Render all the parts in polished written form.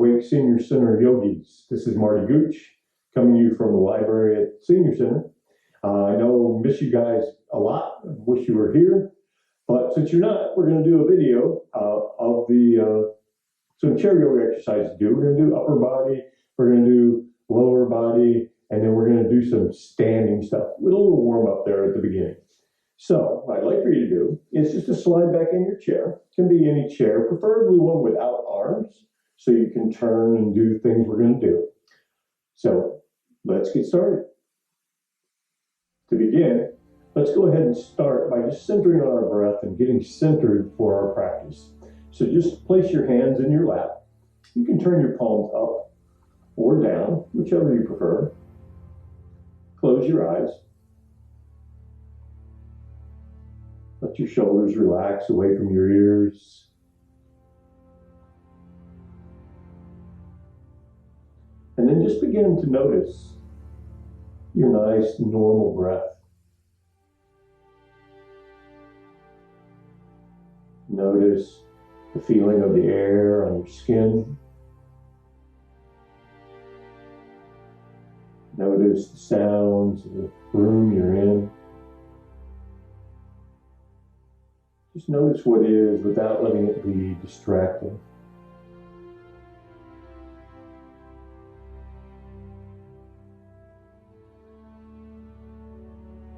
Awake Senior Center Yogis. This is Marty Gooch coming to you from the library at Senior Center. I know miss you guys a lot. Wish you were here, but since you're not, we're going to do a video of some chair yoga exercises to do. We're going to do upper body, we're going to do lower body, and then we're going to do some standing stuff with a little warm up there at the beginning. So what I'd like for you to do is just to slide back in your chair. It can be any chair, preferably one without arms, so you can turn and do the things we're going to do. So let's get started. To begin, let's go ahead and start by just centering on our breath and getting centered for our practice. So just place your hands in your lap. You can turn your palms up or down, whichever you prefer. Close your eyes. Let your shoulders relax away from your ears. And then just begin to notice your nice, normal breath. Notice the feeling of the air on your skin. Notice the sounds of the room you're in. Just notice what is without letting it be distracting.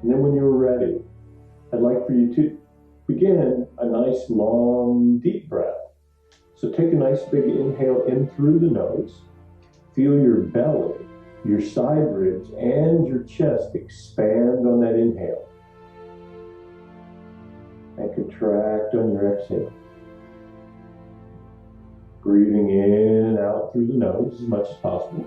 And then when you're ready, I'd like for you to begin a nice, long, deep breath. So take a nice big inhale in through the nose. Feel your belly, your side ribs, and your chest expand on that inhale. And contract on your exhale. Breathing in and out through the nose as much as possible.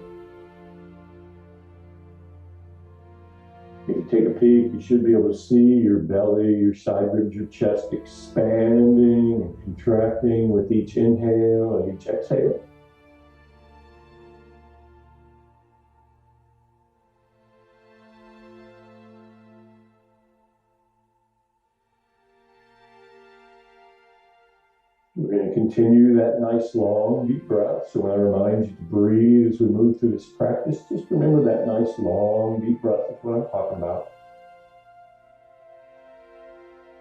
If you take a peek, you should be able to see your belly, your side ribs, your chest expanding and contracting with each inhale and each exhale. We're going to continue that nice long deep breath. So when I remind you to breathe as we move through this practice, just remember that nice long deep breath is what I'm talking about.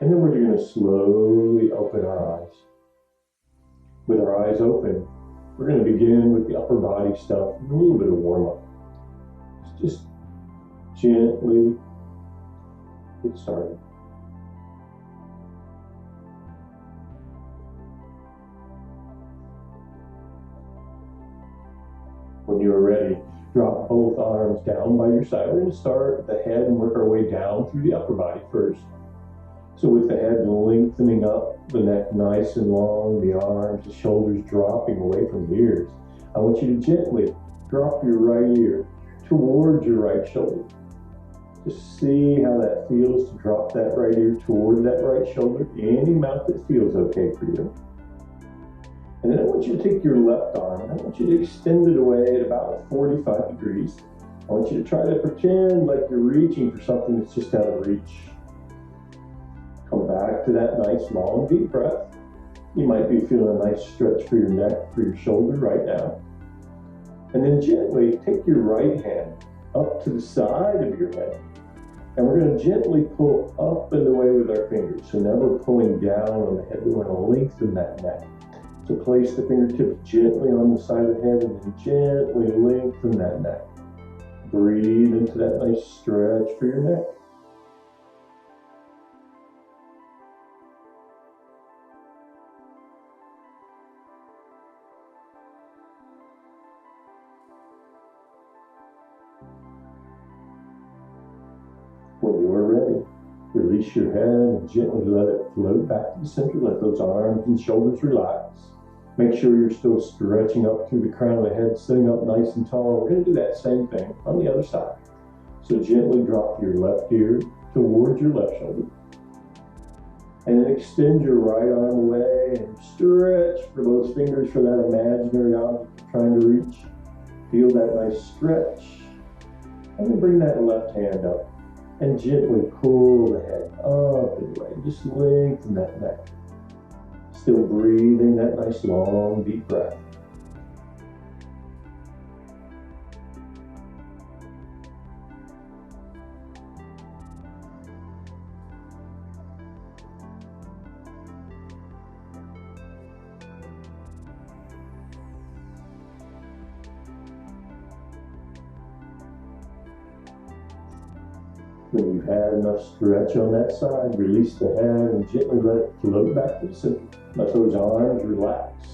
And then we're going to slowly open our eyes. With our eyes open, we're going to begin with the upper body stuff and a little bit of warm up. Just gently get started. When you are ready, drop both arms down by your side. We're going to start at the head and work our way down through the upper body first. So with the head lengthening up, the neck nice and long, the arms, the shoulders dropping away from the ears, I want you to gently drop your right ear towards your right shoulder. Just see how that feels to drop that right ear toward that right shoulder. Any amount that feels okay for you. And then I want you to take your left arm and I want you to extend it away at about 45 degrees. I want you to try to pretend like you're reaching for something that's just out of reach. Come back to that nice long deep breath. You might be feeling a nice stretch for your neck, for your shoulder right now. And then gently take your right hand up to the side of your head. And we're going to gently pull up and away with our fingers. So never pulling down on the head. We want to lengthen that neck. So place the fingertips gently on the side of the head and then gently lengthen that neck. Breathe into that nice stretch for your neck. When you are ready, release your head and gently let it float back to the center. Let those arms and shoulders relax. Make sure you're still stretching up through the crown of the head, sitting up nice and tall. We're going to do that same thing on the other side. So gently drop your left ear towards your left shoulder. And then extend your right arm away and stretch for those fingers for that imaginary object you're trying to reach. Feel that nice stretch. And then bring that left hand up and gently pull the head up and away. Just lengthen that neck. Still breathing that nice long deep breath. When you've had enough stretch on that side, release the head and gently let it float back to the center. Let those arms relax.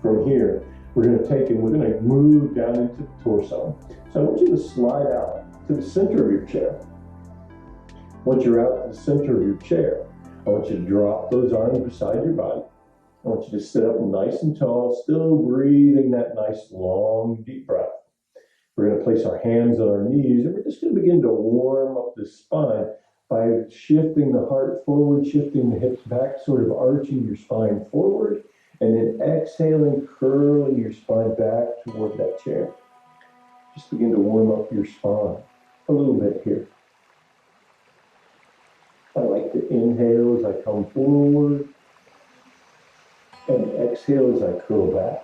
From here, we're going to take and we're going to move down into the torso. So I want you to slide out to the center of your chair. Once you're out to the center of your chair, I want you to drop those arms beside your body. I want you to sit up nice and tall, still breathing that nice long deep breath. We're going to place our hands on our knees, and we're just going to begin to warm up the spine by shifting the heart forward, shifting the hips back, sort of arching your spine forward, and then exhaling, curling your spine back toward that chair. Just begin to warm up your spine a little bit here. I like to inhale as I come forward, and exhale as I curl back.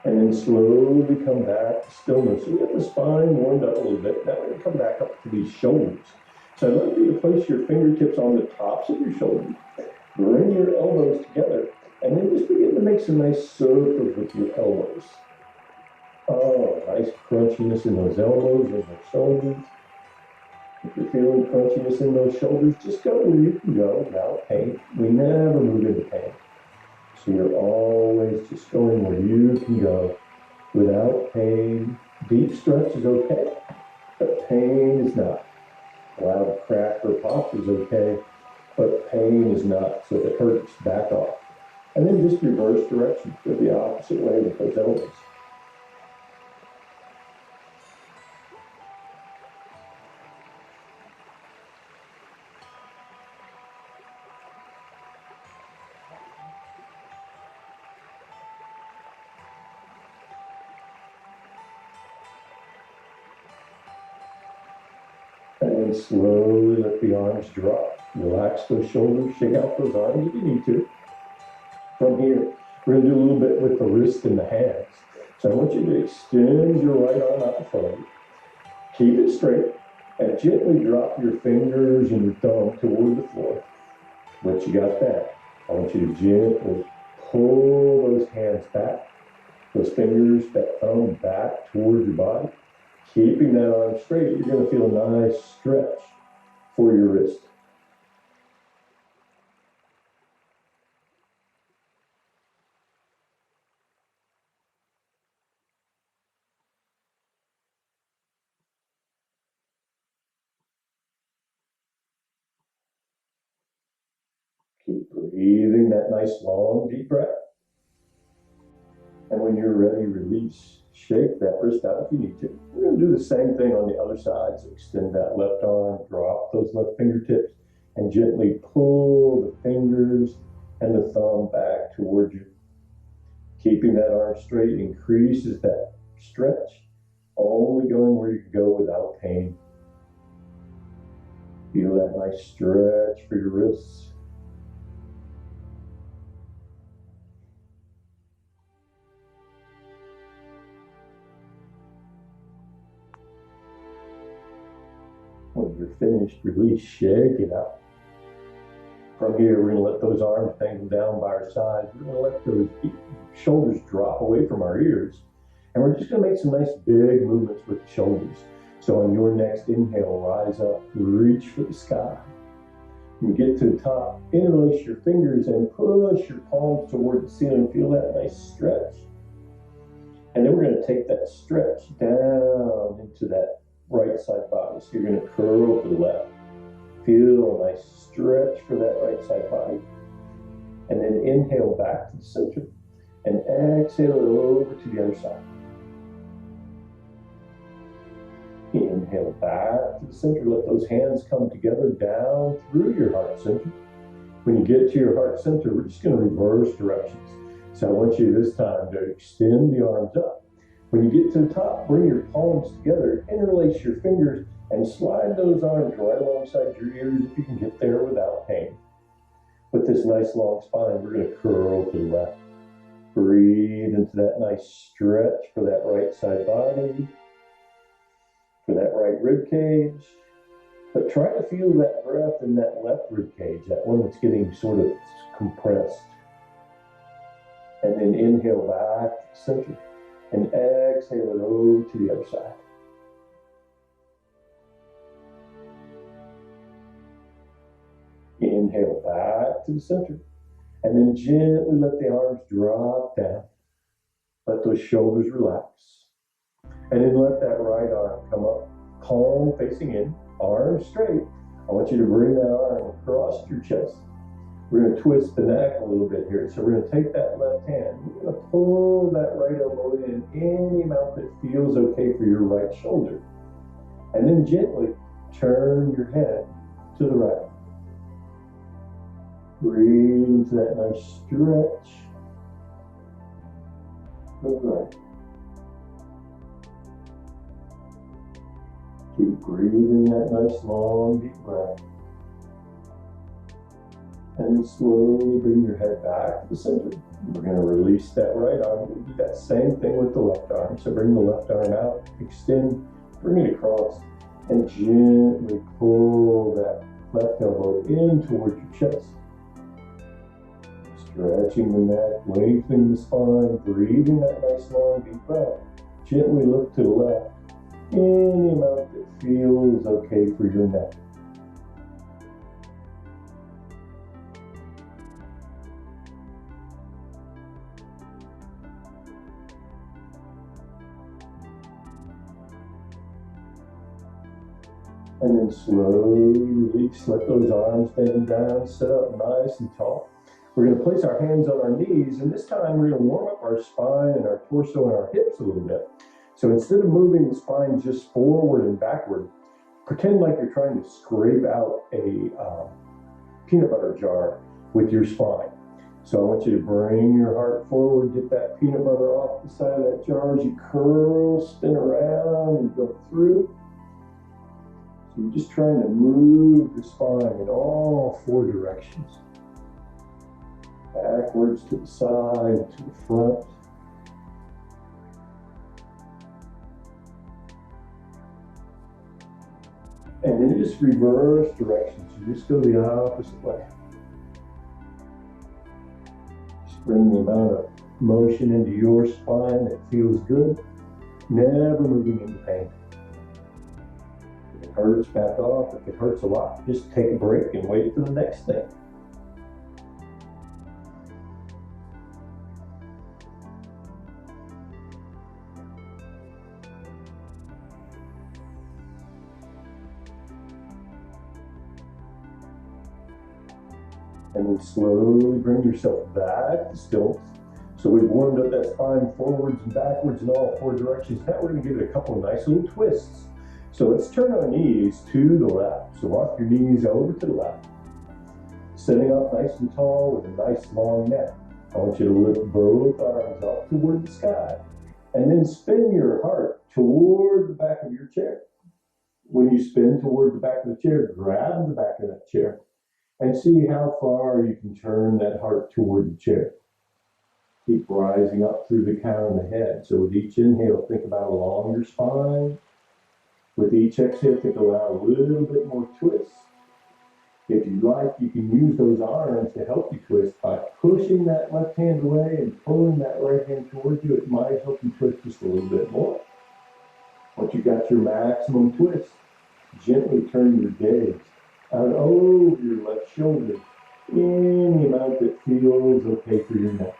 And then slowly come back to stillness. So we have the spine warmed up a little bit. Now we're going to come back up to these shoulders. So I'd like you to place your fingertips on the tops of your shoulders. Bring your elbows together. And then just begin to make some nice circles with your elbows. Oh, nice crunchiness in those elbows and those shoulders. If you're feeling crunchiness in those shoulders, just go where you can go without pain. We never move into pain. So you're always just going where you can go without pain. Deep stretch is okay, but pain is not. Loud crack or pop is okay, but pain is not. So if it hurts, back off. And then just reverse direction. Go the opposite way with those elbows. And slowly let the arms drop. Relax those shoulders, shake out those arms if you need to. From here, we're going to do a little bit with the wrist and the hands. So I want you to extend your right arm out in front of you. Keep it straight and gently drop your fingers and your thumb toward the floor. Once you got that, I want you to gently pull those hands back, those fingers, that thumb back toward your body. Keeping that arm straight, you're going to feel a nice stretch for your wrist. Keep breathing that nice long deep breath. And when you're ready, release. Shake that wrist out if you need to. We're going to do the same thing on the other side. So extend that left arm, drop those left fingertips, and gently pull the fingers and the thumb back toward you. Keeping that arm straight increases that stretch, only going where you can go without pain. Feel that nice stretch for your wrists. When you're finished, release, shake it out. From here, we're going to let those arms hang down by our sides. We're going to let those shoulders drop away from our ears. And we're just going to make some nice big movements with the shoulders. So on your next inhale, rise up, reach for the sky. When you get to the top, interlace your fingers and push your palms toward the ceiling. Feel that nice stretch. And then we're going to take that stretch down into that right side body. So you're going to curl to the left. Feel a nice stretch for that right side body. And then inhale back to the center. And exhale it over to the other side. Inhale back to the center. Let those hands come together down through your heart center. When you get to your heart center, we're just going to reverse directions. So I want you this time to extend the arms up. When you get to the top, bring your palms together, interlace your fingers, and slide those arms right alongside your ears if you can get there without pain. With this nice long spine, we're going to curl to the left. Breathe into that nice stretch for that right side body, for that right rib cage. But try to feel that breath in that left rib cage, that one that's getting sort of compressed. And then inhale back to the center and exhale it over to the other side. Inhale back to the center. And then gently let the arms drop down. Let those shoulders relax. And then let that right arm come up, palm facing in, arms straight. I want you to bring that arm across your chest. We're going to twist the neck a little bit here. So we're going to take that left hand. We're going to pull that right elbow in any amount that feels okay for your right shoulder. And then gently turn your head to the right. Breathe into that nice stretch to the right. Keep breathing that nice long deep breath. And then slowly bring your head back to the center. We're going to release that right arm. We'll do that same thing with the left arm. So bring the left arm out, extend, bring it across, and gently pull that left elbow in towards your chest. Stretching the neck, lengthening the spine, breathing that nice long deep breath. Gently look to the left. Any amount that feels okay for your neck. And then slowly release, let those arms bend down, sit up nice and tall. We're going to place our hands on our knees, and this time we're going to warm up our spine and our torso and our hips a little bit. So instead of moving the spine just forward and backward, pretend like you're trying to scrape out a peanut butter jar with your spine. So I want you to bring your heart forward, get that peanut butter off the side of that jar as you curl, spin around, and go through. So you're just trying to move the spine in all four directions. Backwards to the side, to the front. And then just reverse directions. You just go the opposite way. Just bring the amount of motion into your spine that feels good, never moving into pain. If it hurts, back off. If it hurts a lot, just take a break and wait for the next thing. And then slowly bring yourself back to stillness. So we've warmed up that spine forwards and backwards in all four directions. Now we're going to give it a couple of nice little twists. So let's turn our knees to the left. So walk your knees over to the left. Sitting up nice and tall with a nice long neck. I want you to lift both arms up toward the sky. And then spin your heart toward the back of your chair. When you spin toward the back of the chair, grab the back of that chair. And see how far you can turn that heart toward the chair. Keep rising up through the crown of the head. So with each inhale, think about a longer spine. With each exhale, think about a little bit more twist. If you like, you can use those arms to help you twist by pushing that left hand away and pulling that right hand towards you. It might help you twist just a little bit more. Once you got your maximum twist, gently turn your gaze out over your left shoulder, any amount that feels okay for your neck.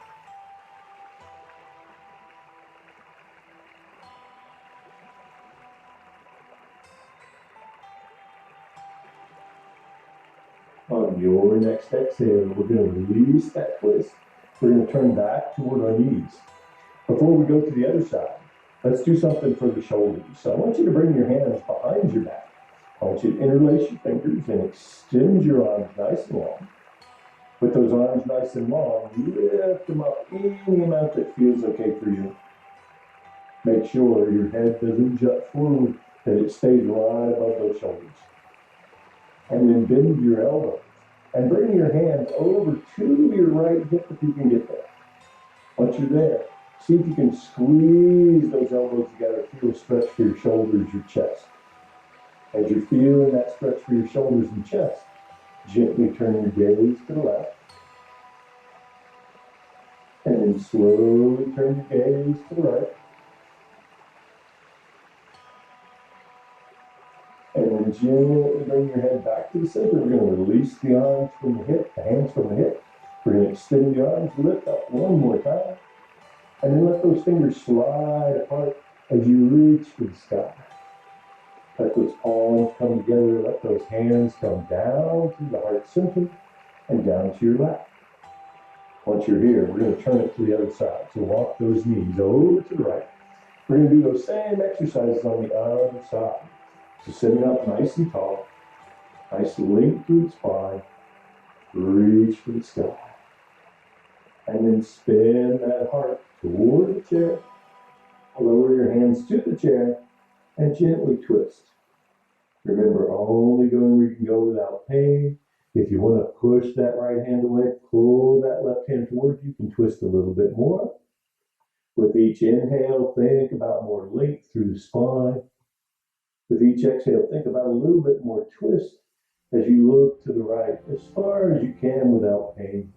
On your next exhale, we're going to release that twist. We're going to turn back toward our knees. Before we go to the other side, let's do something for the shoulders. So I want you to bring your hands behind your back. I want you to interlace your fingers and extend your arms nice and long. With those arms nice and long, lift them up any amount that feels okay for you. Make sure your head doesn't jut forward, that it stays right above those shoulders. And then bend your elbows and bring your hands over to your right hip if you can get there. Once you're there, see if you can squeeze those elbows together. Feel a stretch for your shoulders, your chest. As you're feeling that stretch for your shoulders and chest, gently turn your gaze to the left. And then slowly turn your gaze to the right. And then gently bring your head back to the center. We're going to release the arms from the hip, the hands from the hip. We're going to extend the arms, lift up one more time. And then let those fingers slide apart as you reach for the sky. Let those palms come together. Let those hands come down to the heart center and down to your lap. Once you're here, we're going to turn it to the other side. So walk those knees over to the right. We're going to do those same exercises on the other side. So sitting up nice and tall, nice length through the spine, reach for the sky. And then spin that heart toward the chair. Lower your hands to the chair and gently twist. Remember, only going where you can go without pain. If you want to push that right hand away, pull that left hand towards you. You can twist a little bit more. With each inhale, think about more length through the spine. With each exhale, think about a little bit more twist as you look to the right as far as you can without pain.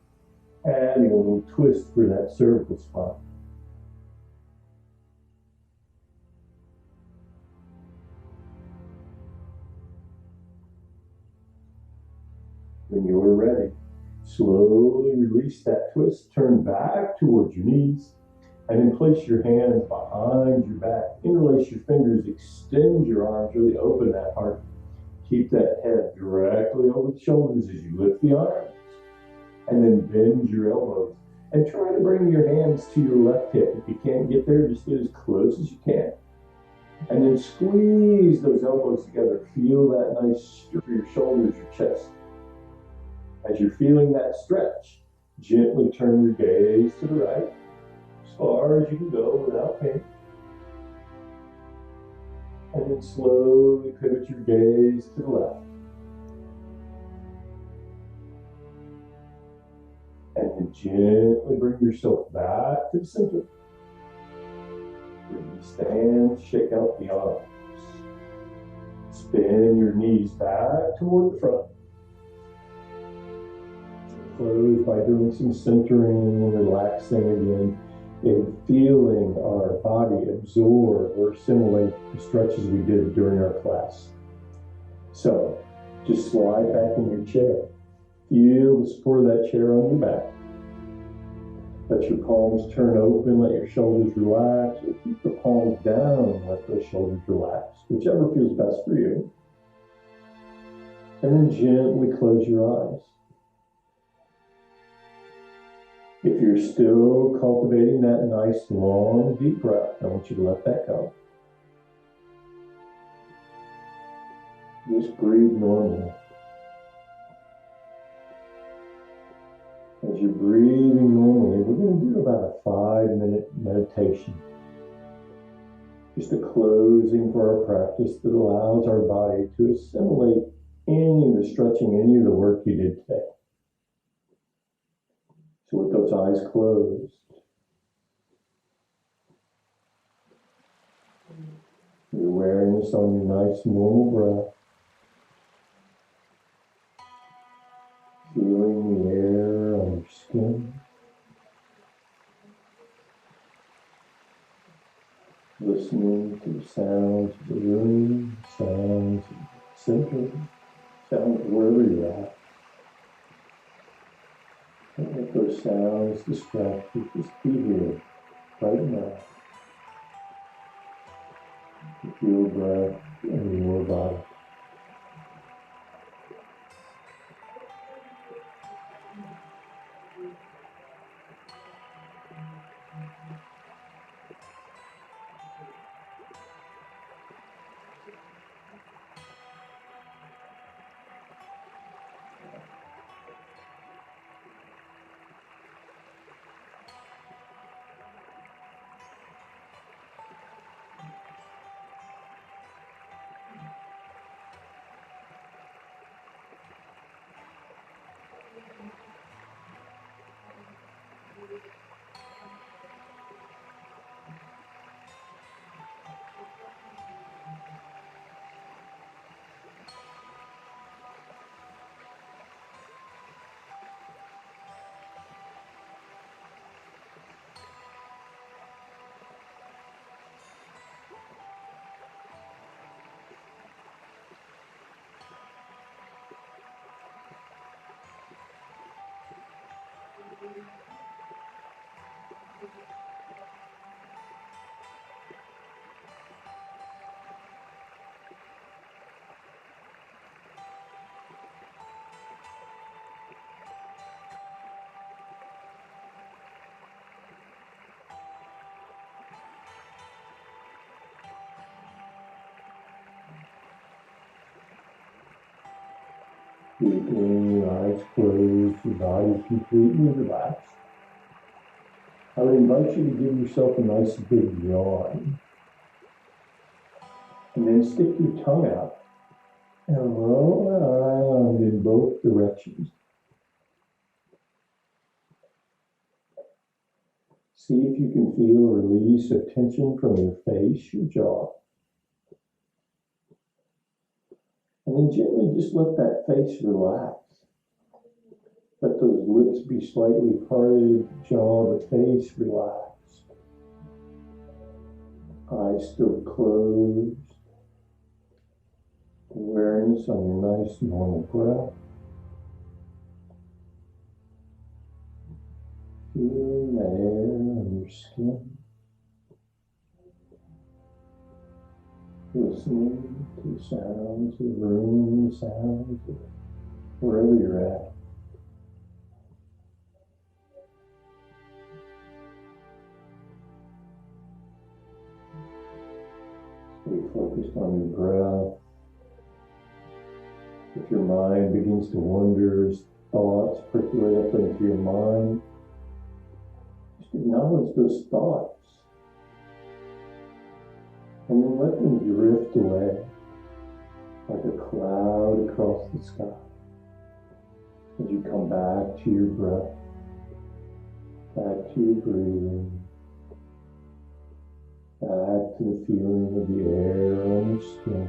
Adding a little twist for that cervical spine. When you're ready, slowly release that twist, turn back towards your knees, and then place your hands behind your back. Interlace your fingers, extend your arms, really open that heart. Keep that head directly over the shoulders as you lift the arms, and then bend your elbows. And try to bring your hands to your left hip. If you can't get there, just get as close as you can. And then squeeze those elbows together. Feel that nice stretch for your shoulders, your chest. As you're feeling that stretch, gently turn your gaze to the right, as far as you can go without pain. And then slowly pivot your gaze to the left. And then gently bring yourself back to the center. Release the hands, shake out the arms. Spin your knees back toward the front. Close by doing some centering and relaxing again, and feeling our body absorb or assimilate the stretches we did during our class. So just slide back in your chair. Feel the support of that chair on your back. Let your palms turn open, let your shoulders relax, or keep the palms down and let those shoulders relax, whichever feels best for you. And then gently close your eyes. If you're still cultivating that nice, long, deep breath, I want you to let that go. Just breathe normally. As you're breathing normally, we're going to do about a 5-minute meditation. Just a closing for our practice that allows our body to assimilate any of the stretching, any of the work you did today. So with those eyes closed, your awareness on your nice normal breath, feeling the air on your skin, listening to the sounds of the room, sounds of the center, sounds of wherever you're at. Don't let those sounds distract you. Just be here, right now. With your breath and your body. Keeping your eyes closed, your body completely relaxed. I would invite you to give yourself a nice big yawn. And then stick your tongue out and roll around in both directions. See if you can feel a release of tension from your face, your jaw. And then gently just let that face relax. Let those lips be slightly parted, jaw, the face relaxed. Eyes still closed. Awareness on your nice normal breath. Feeling that air on your skin. Listening to the sounds of the room, the sounds of wherever you're at. Stay focused on your breath. If your mind begins to wander as thoughts percolate up into your mind, just acknowledge those thoughts. And then let them drift away like a cloud across the sky as you come back to your breath, back to your breathing, back to the feeling of the air on your skin.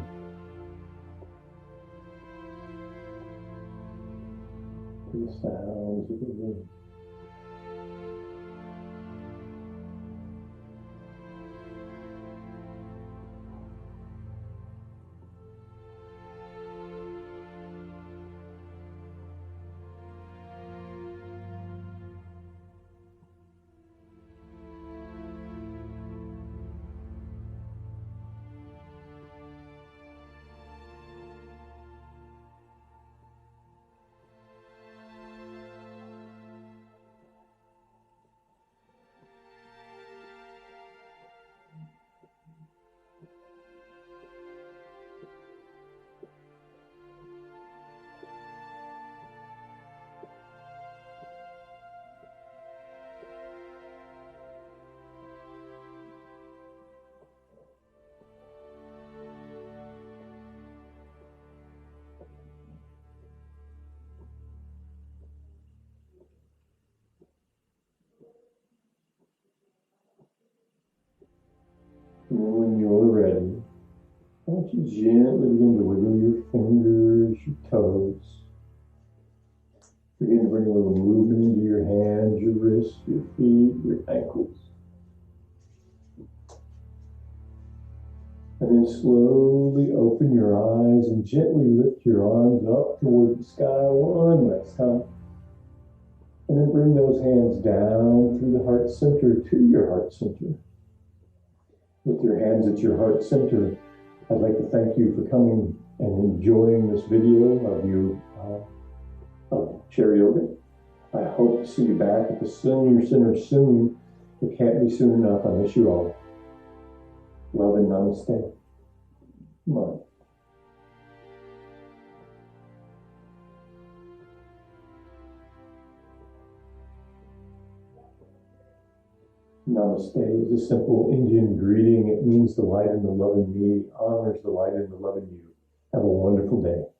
To the sounds of the room. And then when you're ready, I want you to gently begin to wiggle your fingers, your toes. Begin to bring a little movement into your hands, your wrists, your feet, your ankles. And then slowly open your eyes and gently lift your arms up toward the sky one last time. And then bring those hands down through the heart center to your heart center. With your hands at your heart center, I'd like to thank you for coming and enjoying this video of chair yoga. I hope to see you back at the Senior Center soon. It can't be soon enough. I miss you all. Love and namaste. Come on. Namaste is a simple Indian greeting. It means the light and the love in me honors the light and the love in you. Have a wonderful day.